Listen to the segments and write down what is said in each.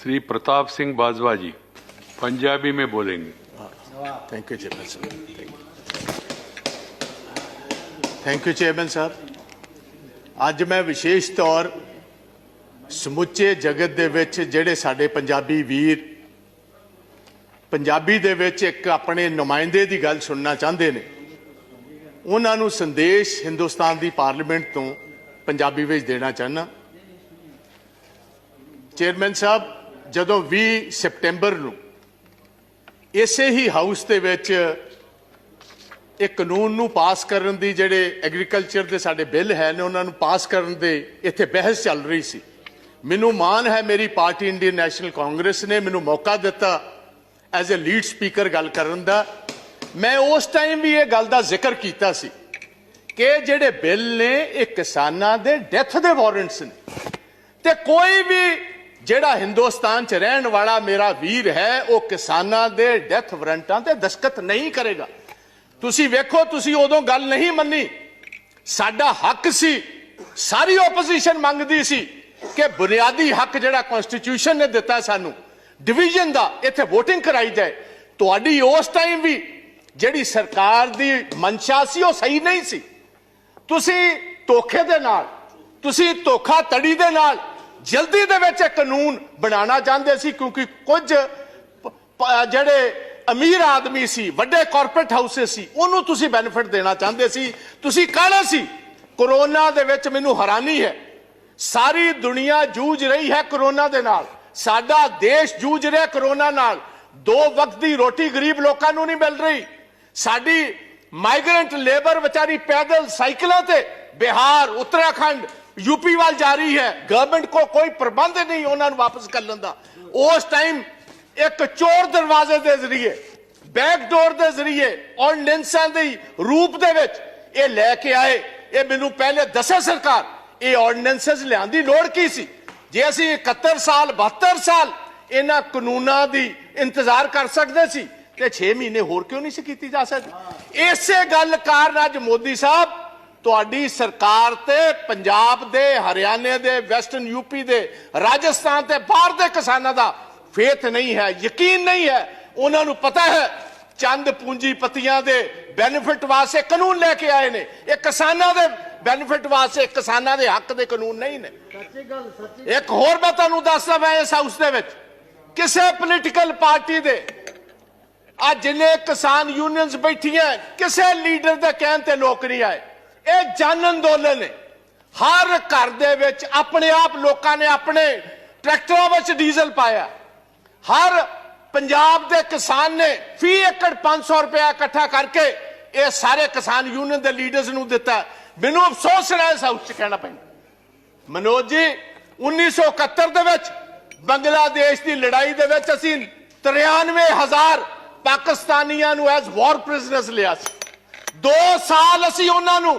श्री प्रताप सिंह बाजवा जी पंजाबी में बोलेंगे। Thank you chairman साहब। थैंक यू चेयरमैन साहब। अज मैं विशेष तौर समुचे जगत दे विच जिहड़े साडे पंजाबी वीर पंजाबी दे विच एक अपने नुमाइंदे की गल सुनना चाहते हैं, उन्होंने संदेश हिंदुस्तान की पार्लीमेंट तो पंजाबी विच देना चाहना। चेयरमैन साहब, जदों 20 सितंबर नूं इसे ही हाउस दे विच एक कानून नूं पास करन दी जिहड़े एग्रीकल्चर दे साडे बिल है ने उन्हां नूं पास करन दे इत्थे बहस चल रही सी। मैनूं मान है मेरी पार्टी इंडियन नैशनल कांग्रेस ने मैनूं मौका दिता एज ए लीड स्पीकर गल करन दा। मैं उस टाइम भी ये गल दा जिक्र कीता सी कि जिहड़े बिल ने ये किसानां दे डेथ दे वारंट्स ने ते कोई भी जिहड़ा हिंदुस्तान च रहन वाला मेरा वीर है वो किसानां दे डेथ वारंटां ते दस्तखत नहीं करेगा। तुसी वेखो, तुसी उदों गल नहीं मन्नी, साडा हक सी, सारी ओपोजिशन मंगदी सी कि बुनियादी हक जिहड़ा कॉन्स्टिट्यूशन ने दिता सानू डिवीजन दा इत्थे वोटिंग कराई जाए। तुहाडी उस टाइम भी जिहड़ी सरकार दी मंशा सी वो सही नहीं सी। तुसी धोखे दे नाल, तुसी धोखाधड़ी दे नाल जल्दी दे विच कानून बनाना चाहते सी, क्योंकि कुछ जिहड़े अमीर आदमी सी, वड्डे कॉरपोरेट हाउसेस सी, उन्होंने तुसी बेनिफिट देना चाहते सी। तुसी कहना सी कोरोना दे विच मैनूं हैरानी है, सारी दुनिया जूझ रही है कोरोना दे नाल, साडा देश जूझ रहा कोरोना नाल। 2 वक्त की रोटी गरीब लोगों को नहीं मिल रही। साडी माइग्रेंट लेबर बेचारी पैदल साइकिलों ते बिहार, उत्तराखंड, यूपी वाल जा रही है। गवर्नमेंट को कोई प्रबंध नहीं उन्होंने वापस कर लेंदा। उस टाइम एक चोर दरवाजे के जरिए, बैकडोर के जरिए ऑर्डिनेंसां दे रूप दे विच ये लैके आए। ये मैनूं पहले दसे सरकार ये ऑर्डिनेंसेस लियाउण दी लोड़ की सी। जे असीं 71 साल 72 साल इन्हां कानूनां दी इंतजार कर सकते सी ते 6 महीने होर क्यों नहीं सी कीती जा सकदी। इसे गल कारण अज मोदी साहब तुहाडी सरकार ते पंजाब दे, हरियाणे दे, वैस्टर्न यूपी दे, राजस्थान ते बाहर दे किसानां दा फेथ नहीं है, यकीन नहीं है। उन्होंने पता है चंद पूंजीपतियां दे बेनिफिट वास्ते कानून लेके आए ने, ये किसानां दे बेनिफिट वास्ते, किसानां दे हक दे कानून नहीं ने। एक होर मैं तुहानूं दसदा, मैं इस हाउस दे विच किसी पोलीटिकल पार्टी दे आज जिन्ने किसान यूनियंस बैठियां किसी लीडर दे कहण ते लोक नहीं आए। ये जन अंदोलन है। हर घर दे विच अपने आप लोकां ने अपने ट्रैक्टरों विच डीजल पाया। हर पंजाब दे किसान ने फी एकड़ 500 रुपया इकट्ठा करके ये सारे किसान यूनियन के लीडर्स नूं दिता। मैनूं अफसोस है इस हाउस च कहना पैंदा, मनोज जी 1971 दे विच बांग्लादेश की लड़ाई दे विच असीं 93,000 पाकिस्तानियां नूं एज वॉर प्रिजनर्स लिया सी। 2 साल असीं उन्हां नूं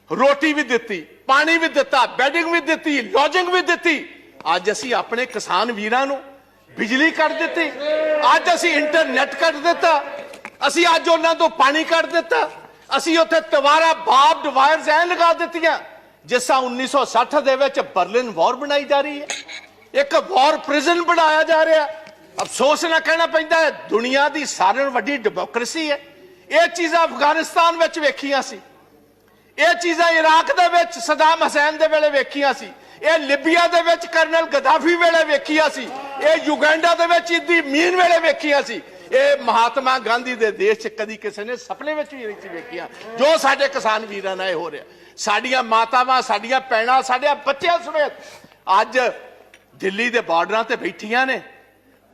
रोटी भी दित्ती, पानी भी दिता, बैडिंग भी दित्ती, लॉजिंग भी दित्ती। अज असीं अपने किसान वीरां नूं बिजली कट दी, अज असीं इंटरनेट कट दिता, असीं अज उन्हां तों पानी कट दिता, असीं उत्थे तवारा बार्ब्ड वायर्स ऐ लगा दित्तियां जिस तरह 1960 दे विच बर्लिन वॉर बनाई जा रही है, एक वॉर प्रिजन बनाया जा रहा है। अफसोस ना कहना पैंदा है, दुनिया की सारे नालों वड्डी डेमोक्रेसी है। ये चीज़ां अफगानिस्तान विच वेखियां सी, ये चीज़ां इराक दे विच सदाम हुसैन दे वेले वेखियां सी, ये लिबिया दे विच कर्नल गद्दाफी वेले वेखियां सी, ये युगांडा दे विच इदी मीन वेले वेखियां सी, ये महात्मा गांधी दे देश च कदी किसी ने सपने विच भी नहीं वेखियां जो साडे किसान वीरां नाल हो रहा। साडियां मातावां, साडियां भैणां, साडे बच्चियां समेत अज दिल्ली दे बार्डरां ते बैठियां ने।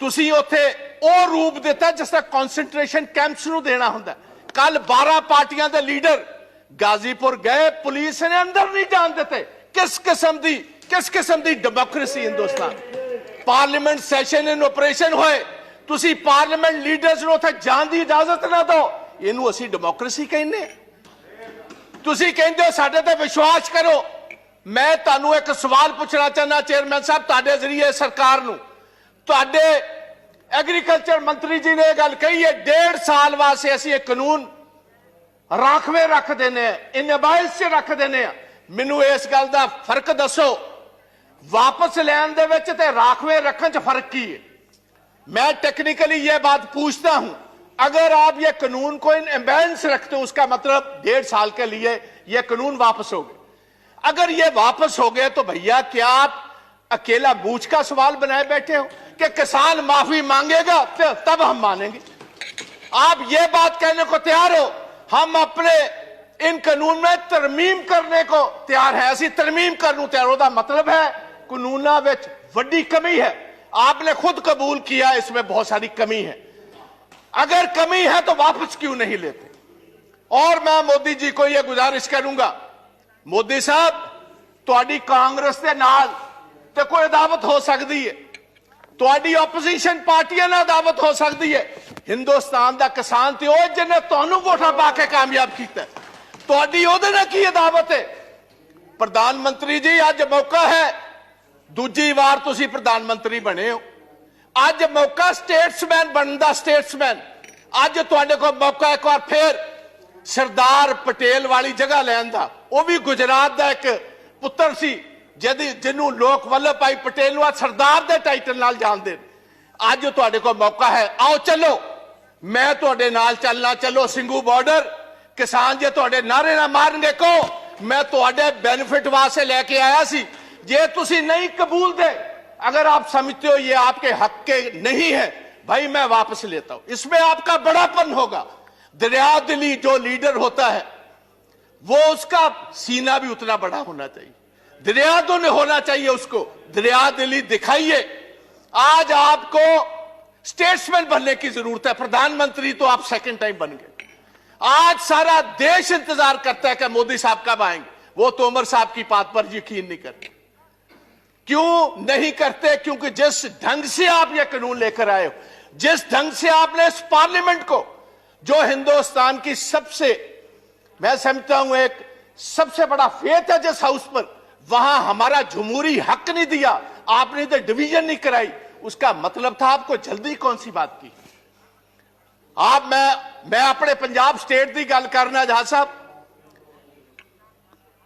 तुसी उत्थे ओ रूप दिता जिस तरह कॉन्सनट्रेशन कैंप्स नूं देना हुंदा। कल 12 पार्टियां दे लीडर गाजीपुर गए, पुलिस ने अंदर नहीं जान देते। किस किस्म दी democracy Hindustan. Parliament session in operation होए, तुसी पार्लीमेंट लीडर्स नूं उत्थे जाण दी इजाजत ना दो, इहनूं असीं डेमोक्रेसी कहने। तुसी कहंदे हो साडे ते विश्वास करो। मैं तुहानूं एक सवाल पूछना चाहना चेयरमैन साहब तुहाडे जरिए सरकार नूं। तुहाडे एग्रीकल्चर मंत्री जी ने गल कही है 1.5 साल वास्ते असीं एक कानून राखवे रख देने, इन अबाइस च रख देने। मैनूं इस गल दा फर्क दसो वापस लैन दे विच ते राखवे रखने च फर्क की है? मैं टेक्निकली यह बात पूछता हूं, अगर आप ये कानून को इन एम्बेंस रखते हो, उसका मतलब 1.5 साल के लिए ये कानून वापस हो गए। अगर ये वापस हो गए तो भैया क्या आप अकेला बूझ का सवाल बनाए बैठे हो कि किसान माफी मांगेगा तब हम मानेंगे? आप ये बात कहने को तैयार हो हम अपने इन कानून में तरमीम करने को तैयार है? ऐसी तरमीम करने तैयार होता मतलब है कानूना विच वड्डी कमी है। आपने खुद कबूल किया इसमें बहुत सारी कमी है। अगर कमी है तो वापस क्यों नहीं लेते? और मैं मोदी जी को यह गुजारिश करूंगा, मोदी साहब तुहाडी कांग्रेस के नाल ते कोई अदावत हो सकती है, तुहाडी ओपोजिशन पार्टियां नाल अदावत हो सकती है। हिंदुस्तान का किसान तो वह जिन्हें तुहानू वोटां पा के कामयाब किया, तुहाडी उहदे नाल की अदावत है? प्रधानमंत्री जी अज मौका है, दूजी बार तुसी प्रधानमंत्री बने हो, अज मौका स्टेट्समैन बनने का, स्टेट्समैन अज तुहाडे कोल मौका एक बार फिर सरदार पटेल वाली जगह लैन दा। वह भी गुजरात का एक पुत्र सी जिन्होंने लोग वल्लभ भाई पटेल नूं सरदार के टाइटल नाल जानते। अज तुहाडे कोल मौका है, आओ चलो, मैं तुहाडे नाल चलना, चलो सिंघू बॉर्डर। किसान जे तुहाडे नारे ना मारनगे को मैं तुहाडे बेनिफिट वास्ते लेके आया सी, जे तुसी नहीं कबूल दे, अगर आप समझते हो ये आपके हक के नहीं है, भाई मैं वापस लेता हूं। इसमें आपका बड़ापन होगा। दरिया दिली जो लीडर होता है वो उसका सीना भी उतना बड़ा होना चाहिए, दरिया दिल होना चाहिए उसको, दरिया दिली दिखाइए। आज आपको स्टेट्समैन बनने की जरूरत है, प्रधानमंत्री तो आप सेकंड टाइम बन गए। आज सारा देश इंतजार करता है कि मोदी साहब कब आएंगे। वो तोमर साहब की बात पर यकीन नहीं करते। क्यों नहीं करते? क्योंकि जिस ढंग से आप ये कानून लेकर आए हो, जिस ढंग से आपने इस पार्लियामेंट को, जो हिंदुस्तान की सबसे, मैं समझता हूं एक सबसे बड़ा फेथ है जिस हाउस पर, वहां हमारा जमहूरी हक नहीं दिया, आपने तो डिवीजन नहीं कराई। उसका मतलब था आपको जल्दी कौन सी बात की? आप मैं अपने पंजाब स्टेट की गल करना, जहां साहब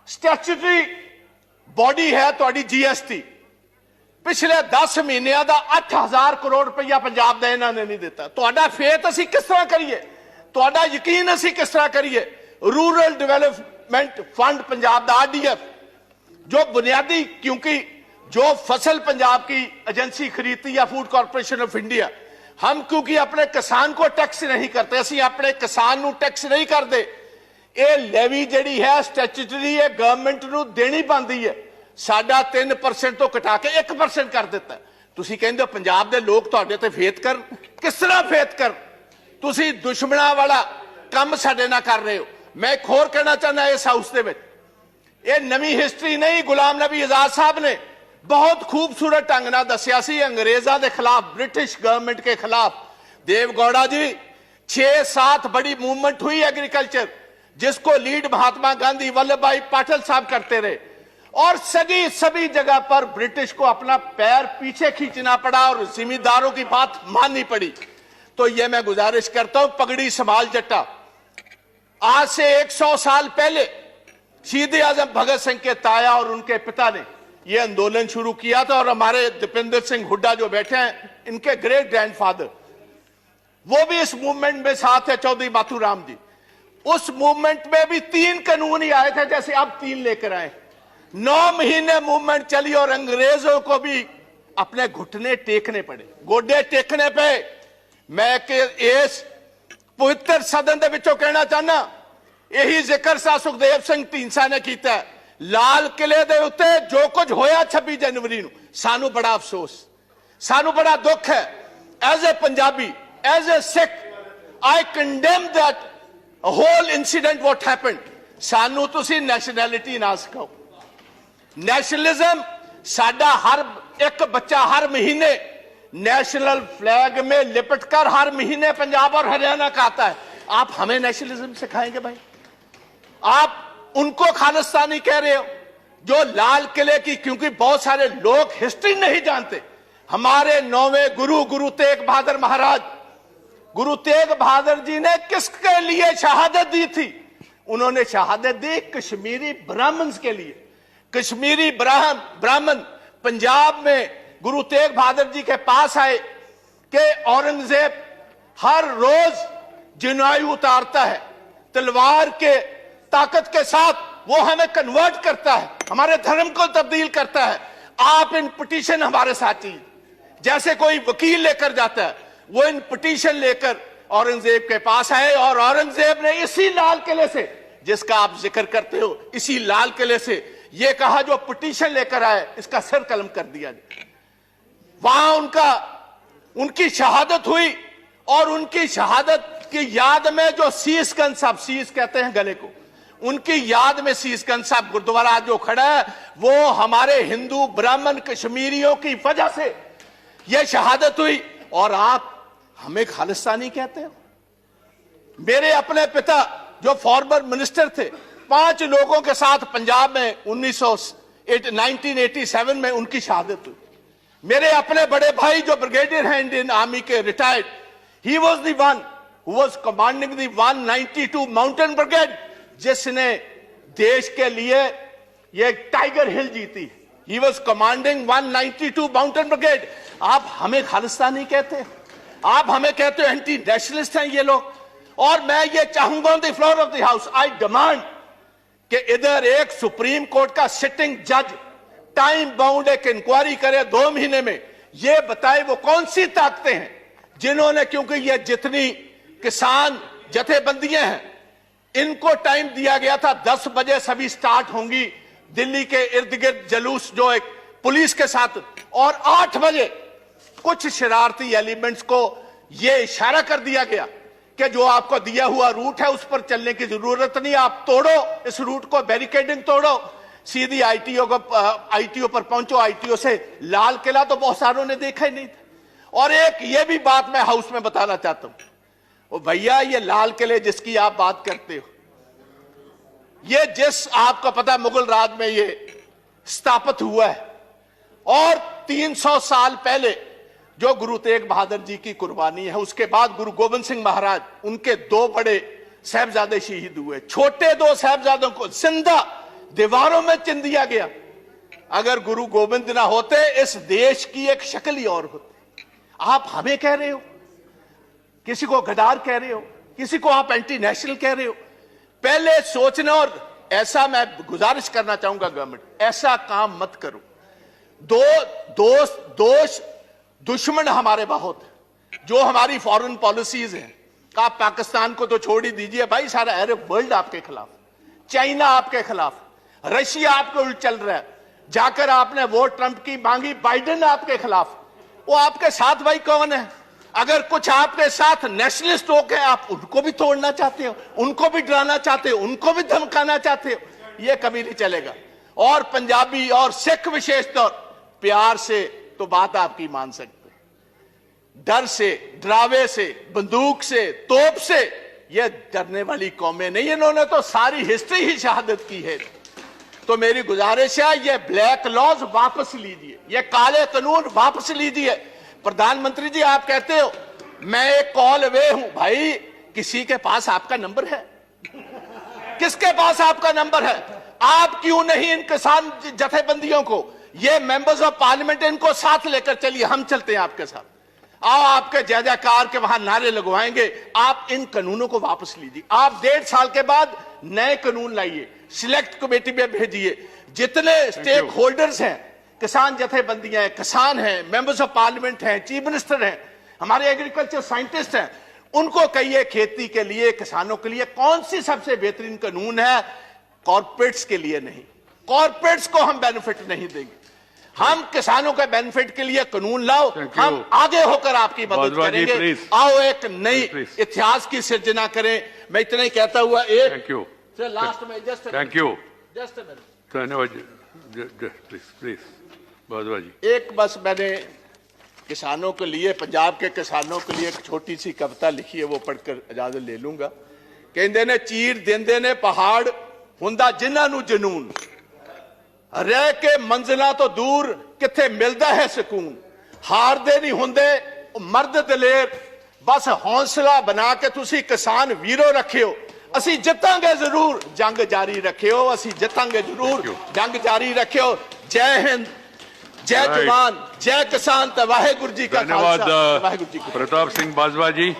स्टैट्यूटरी बॉडी है तुहाडी जीएसटी, पिछले 10 महीनों का 8,000 करोड़ रुपया पंजाब का इन्होंने नहीं दिता। तुहाडा फेथ असीं किस तरह करिए, तुहाडा यकीन असीं किस तरह करिए? रूरल डेवलपमेंट फंड पंजाब का आरडीएफ जो बुनियादी, क्योंकि जो फसल पंजाब की एजेंसी खरीदती है फूड कॉर्पोरेशन ऑफ इंडिया, हम क्योंकि अपने किसान को टैक्स नहीं करते, असीं अपने किसान नूं टैक्स नहीं करते। ये लेवी जिहड़ी है स्टैट्यूटरी है, गवर्नमेंट नूं देनी पैंदी है। साडा 3% तो घटा के 1% कर दिता। तुसीं कहंदे हो पंजाब दे लोग तुहाडे ते फेथ कर, किस तरह फेथ कर? तुसीं दुश्मनां वाला काम साडे नाल कर रहे हो। मैं एक होर कहना चाहना इस हाउस दे विच, ये नवी हिस्ट्री नहीं, गुलाम नबी आजाद साहब ने बहुत खूबसूरत ढंग नाल दस्सिया सी अंग्रेजां दे खिलाफ, ब्रिटिश गवर्नमेंट के खिलाफ। देवगौड़ा जी 6-7 बड़ी मूवमेंट हुई एग्रीकल्चर, जिसको लीड महात्मा गांधी, वल्लभ भाई पटेल साहब करते रहे, और सभी जगह पर ब्रिटिश को अपना पैर पीछे खींचना पड़ा और जिम्मेदारों की बात माननी पड़ी। तो यह मैं गुजारिश करता हूं, पगड़ी संभाल जट्टा। आज से 100 साल पहले शहीद आजम भगत सिंह के ताया और उनके पिता ने यह आंदोलन शुरू किया था, और हमारे दीपेंद्र सिंह हुड्डा जो बैठे हैं, इनके ग्रेट ग्रैंडफादर, वो भी इस मूवमेंट में साथ है, चौधरी बाथूराम जी। उस मूवमेंट में भी 3 कानून ही आए थे, जैसे अब 3 लेकर आए। 9 महीने मूवमेंट चली और अंग्रेजों को भी अपने घुटने टेकने पड़े, गोडे टेकने पे। मैं इस पवित्र सदन के विचों कहना चाहना, यही जिक्र सा सुखदेव सिंह ढींडसा ने किया। लाल किले दे उत्ते जो कुछ होया 26 जनवरी नूं, सानू बड़ा अफसोस, सानू बड़ा दुख है। As a Punjabi, as a Sikh, I condemn that whole incident what happened. सानू तुसी नैशनैलिटी ना सिखाओ। नेशनलिज्म साडा हर एक बच्चा हर महीने नेशनल फ्लैग में लिपटकर हर महीने पंजाब और हरियाणा का आता है। आप हमें नेशनलिज्म सिखाएंगे भाई? आप उनको खालिस्तानी कह रहे हो जो लाल किले की, क्योंकि बहुत सारे लोग हिस्ट्री नहीं जानते। हमारे 9वें गुरु तेग बहादुर महाराज, गुरु तेग बहादुर जी ने किसके लिए शहादत दी थी? उन्होंने शहादत दी कश्मीरी ब्राह्मण्स के लिए। कश्मीरी ब्राह्मण पंजाब में गुरु तेग बहादुर जी के पास आए कि औरंगजेब हर रोज जनायु उतारता है, तलवार के ताकत के साथ वो हमें कन्वर्ट करता है, हमारे धर्म को तब्दील करता है। आप इन पिटीशन हमारे साथ चाहिए, जैसे कोई वकील लेकर जाता है, वो इन पिटीशन लेकर औरंगजेब के पास आए और औरंगजेब ने इसी लाल किले से, जिसका आप जिक्र करते हो, इसी लाल किले से ये कहा जो पिटीशन लेकर आए इसका सर कलम कर दिया जाए। वहां उनकी शहादत हुई और उनकी शहादत की याद में जो शीशगंज साहब, शीश कहते हैं गले को, उनकी याद में शीशगंज साहब गुरुद्वारा जो खड़ा है वो हमारे हिंदू ब्राह्मण कश्मीरियों की वजह से यह शहादत हुई। और आप हमें खालिस्तानी कहते हो। मेरे अपने पिता जो फॉर्मर मिनिस्टर थे, 5 लोगों के साथ पंजाब में 1987 में उनकी शहादत हुई। मेरे अपने बड़े भाई जो ब्रिगेडियर हैं इंडियन आर्मी के, retired, he was the one who was commanding the 192 mountain brigade, जिसने देश के लिए ये टाइगर हिल जीती। He was commanding 192 mountain brigade. आप हमें खालिस्तानी कहते हैं, आप हमें कहते हो एंटी नेशनलिस्ट हैं ये लोग। और मैं ये चाहूंगा on the floor of the house, I demand कि इधर एक सुप्रीम कोर्ट का सिटिंग जज टाइम बाउंड एक इंक्वायरी करे 2 महीने में, ये बताए वो कौन सी ताकतें हैं जिन्होंने, क्योंकि ये जितनी किसान जथेबंदियां हैं इनको टाइम दिया गया था 10 बजे सभी स्टार्ट होंगी दिल्ली के इर्द गिर्द जुलूस जो एक पुलिस के साथ, और 8 बजे कुछ शरारती एलिमेंट्स को यह इशारा कर दिया गया कि जो आपको दिया हुआ रूट है उस पर चलने की जरूरत नहीं, आप तोड़ो इस रूट को, बैरिकेडिंग तोड़ो, सीधी आईटीओ पर पहुंचो। आईटीओ से लाल किला तो बहुत सारों ने देखा ही नहीं था। और एक ये भी बात मैं हाउस में बताना चाहता हूं, ओ भैया ये लाल किले जिसकी आप बात करते हो, ये जिस आपको पता मुगल राज में ये स्थापित हुआ है, और 300 साल पहले जो गुरु तेग बहादुर जी की कुर्बानी है, उसके बाद गुरु गोविंद सिंह महाराज, उनके 2 बड़े साहबजादे शहीद हुए, छोटे 2 साहबजादों को जिंदा दीवारों में चिन दिया गया। अगर गुरु गोविंद ना होते इस देश की एक शक्ल ही और होती। आप हमें कह रहे हो, किसी को गद्दार कह रहे हो, किसी को आप एंटी नेशनल कह रहे हो। पहले सोचना, और ऐसा मैं गुजारिश करना चाहूंगा गवर्नमेंट, ऐसा काम मत करो। दोस्त दुश्मन हमारे बहुत है, जो हमारी फॉरेन पॉलिसीज हैं। आप पाकिस्तान को तो छोड़ ही दीजिए भाई, सारा अरब वर्ल्ड आपके खिलाफ, चाइना आपके खिलाफ, रशिया आपके उल्ट चल रहा है। जाकर आपने वोट ट्रंप की मांगी, बाइडेन आपके खिलाफ। वो आपके साथ भाई कौन है? अगर कुछ आपके साथ नेशनलिस्ट हो के आप उनको भी तोड़ना चाहते हो, उनको भी डराना चाहते हो, उनको भी धमकाना चाहते हो, ये कभी नहीं चलेगा। और पंजाबी और सिख विशेष तौर प्यार से तो बात आपकी मान सकते, डर से, डरावे से, बंदूक से, तोप से ये डरने वाली कौमें नहीं। इन्होंने तो सारी हिस्ट्री ही शहादत की है। तो मेरी गुजारिश है, ये ब्लैक लॉज वापस लीजिए, ये काले कानून वापस लीजिए। प्रधानमंत्री जी आप कहते हो मैं एक कॉल अवे हूं, भाई किसी के पास आपका नंबर है? किसके पास आपका नंबर है? आप क्यों नहीं इन किसान जथेबंदियों को, ये मेंबर्स ऑफ पार्लियामेंट, इनको साथ लेकर चलिए, हम चलते हैं आपके साथ। आओ आपके जय जयकार के वहां नारे लगवाएंगे। आप इन कानूनों को वापस लीजिए। आप 1.5 साल के बाद नए कानून लाइए, सिलेक्ट कमेटी में भेजिए। जितने स्टेक होल्डर्स हैं, किसान जथेबंदियां हैं, किसान हैं, मेंबर्स ऑफ पार्लियामेंट हैं, चीफ मिनिस्टर हैं, हमारे एग्रीकल्चर साइंटिस्ट हैं, उनको कहिए खेती के लिए, किसानों के लिए कौन सी सबसे बेहतरीन कानून है। कॉर्पोरेट्स के लिए नहीं, कॉर्पोरेट्स को हम बेनिफिट नहीं देंगे। हम किसानों के बेनिफिट के लिए कानून लाओ, हम आगे होकर आपकी मदद करेंगे। आओ एक नई इतिहास की सिर्जना करें। मैं इतना ही कहता हुआ एक लास्ट में जस्ट धन्यवाद प्लीज भारद्वाज जी, एक बस मैंने किसानों के लिए, पंजाब के किसानों के लिए एक छोटी सी कविता लिखी है, वो पढ़कर इजाजत ले लूंगा। कहते ने चीर देंदे ने पहाड़ हुंदा जिन्हां नूं जनून, रह के मंजिलां तो दूर किथे मिलदा है सुकून। हारदे नहीं हुंदे मर्द दलेर, बस हौसला बना के तुसी किसान वीरो रखियो। असी जितांगे जरूर, जंग जारी रखियो, असी जितांगे जरूर, जंग जारी रखियो। जय हिंद, जय Right. जवान जय किसान ਤੇ ਵਾਹਿਗੁਰੂ ਜੀ ਕਾ ਧੰਨਵਾਦ ਖਾਲਸਾ ਵਾਹਿਗੁਰੂ ਜੀ ਕੀ ਫਤਿਹ। ਪ੍ਰਤਾਪ ਸਿੰਘ ਬਾਜਵਾ ਜੀ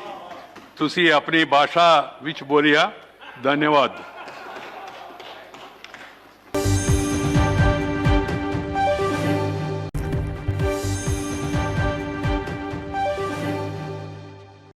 ਤੁਸੀਂ ਆਪਣੀ ਭਾਸ਼ਾ ਵਿੱਚ ਬੋਲਿਆ ਧੰਨਵਾਦ